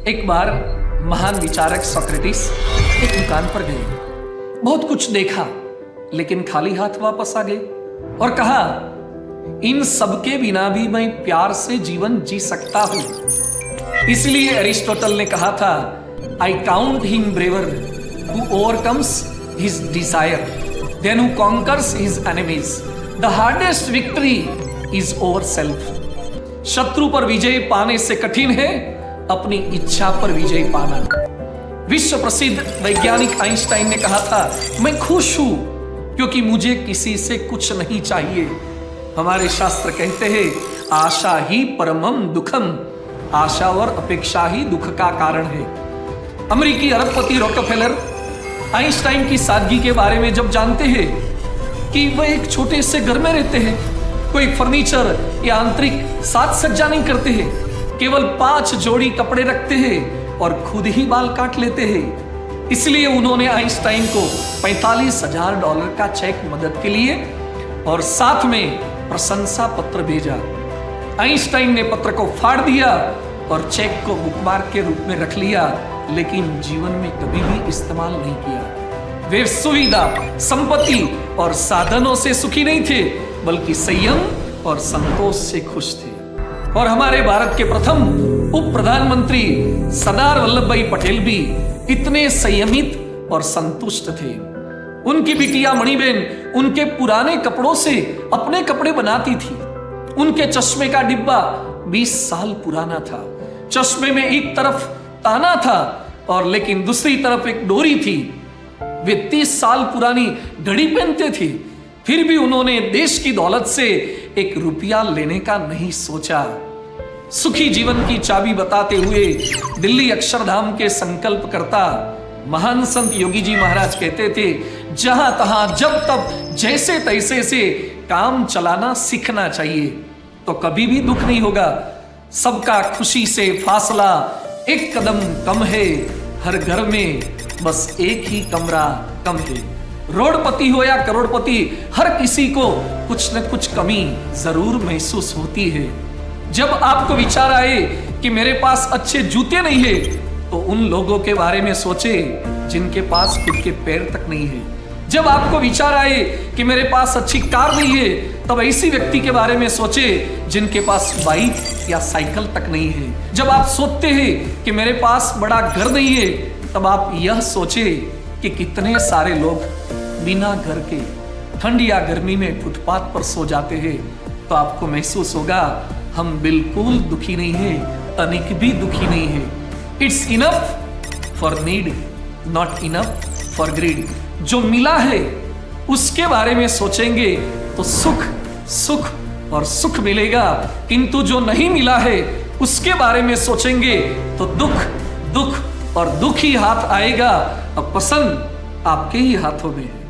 एक बार महान विचारक सोक्रेटिस एक दुकान पर गए। बहुत कुछ देखा लेकिन खाली हाथ वापस आ गए और कहा, इन सबके बिना भी मैं प्यार से जीवन जी सकता हूं। इसलिए अरिस्टोटल ने कहा था, I count him braver who overcomes his desire than who conquers his enemies. The hardest victory is over self. शत्रु पर विजय पाने से कठिन है अपनी इच्छा पर विजय पाना। विश्व प्रसिद्ध वैज्ञानिक आइंस्टाइन ने कहा था, मैं खुश हूं क्योंकि मुझे किसी से कुछ नहीं चाहिए। हमारे शास्त्र कहते हैं, आशा ही परमम दुखम, आशा और अपेक्षा ही दुख का कारण है। अमेरिकी अरबपति रॉकफेलर आइंस्टाइन की सादगी के बारे में जब जानते हैं कि वह एक छोटे से घर में रहते हैं, कोई फर्नीचर या आंतरिक साज सज्जा नहीं करते हैं, केवल 5 जोड़ी कपड़े रखते हैं और खुद ही बाल काट लेते हैं, इसलिए उन्होंने आइंस्टाइन को $45,000 का चेक मदद के लिए और साथ में प्रशंसा पत्र भेजा। आइंस्टाइन ने पत्र को फाड़ दिया और चेक को बुकमार्क के रूप में रख लिया, लेकिन जीवन में कभी भी इस्तेमाल नहीं किया। वे सुविधा, संपत्ति और साधनों से सुखी नहीं थे, बल्कि संयम और संतोष से खुश थे। और हमारे भारत के प्रथम उप प्रधानमंत्री सरदार वल्लभ भाई पटेल भी इतने संयमित और संतुष्ट थे। उनकी बिटिया मणिबेन उनके पुराने कपड़ों से अपने कपड़े बनाती थी। उनके चश्मे का डिब्बा 20 साल पुराना था। चश्मे में एक तरफ ताना था और लेकिन दूसरी तरफ एक डोरी थी। वे 30 साल पुरानी घड़ी पहनते थे, फिर भी उन्होंने देश की दौलत से एक रुपया लेने का नहीं सोचा। सुखी जीवन की चाबी बताते हुए दिल्ली अक्षरधाम के संकल्प करता महान संत योगी जी महाराज कहते थे, जहां तहां जब तब जैसे तैसे से काम चलाना सीखना चाहिए तो कभी भी दुख नहीं होगा। सबका खुशी से फासला एक कदम कम है, हर घर में बस एक ही कमरा कम है। रोडपति हो या करोड़पति, हर किसी को कुछ न कुछ कमी जरूर महसूस होती है। जब आपको विचार आए कि मेरे पास अच्छे जूते नहीं है, तो उन लोगों के बारे में सोचे जिनके पास खुद के पैर तक नहीं है। जब आपको विचार आए कि मेरे पास अच्छी कार नहीं है, तब ऐसी व्यक्ति के बारे में सोचे जिनके पास बाइक या साइकिल तक नहीं है। जब आप सोचते हैं कि मेरे पास बड़ा घर नहीं है, तब आप यह सोचे कि कितने सारे लोग बिना घर के ठंड या गर्मी में फुटपाथ पर सो जाते हैं। तो आपको महसूस होगा, हम बिल्कुल दुखी नहीं है, तनिक भी दुखी नहीं है। It's enough for need, not enough for greed. जो मिला है उसके बारे में सोचेंगे तो सुख सुख और सुख मिलेगा, किंतु जो नहीं मिला है उसके बारे में सोचेंगे तो दुख दुख और दुख ही हाथ आएगा। अब पसंद आपके ही हाथों में है।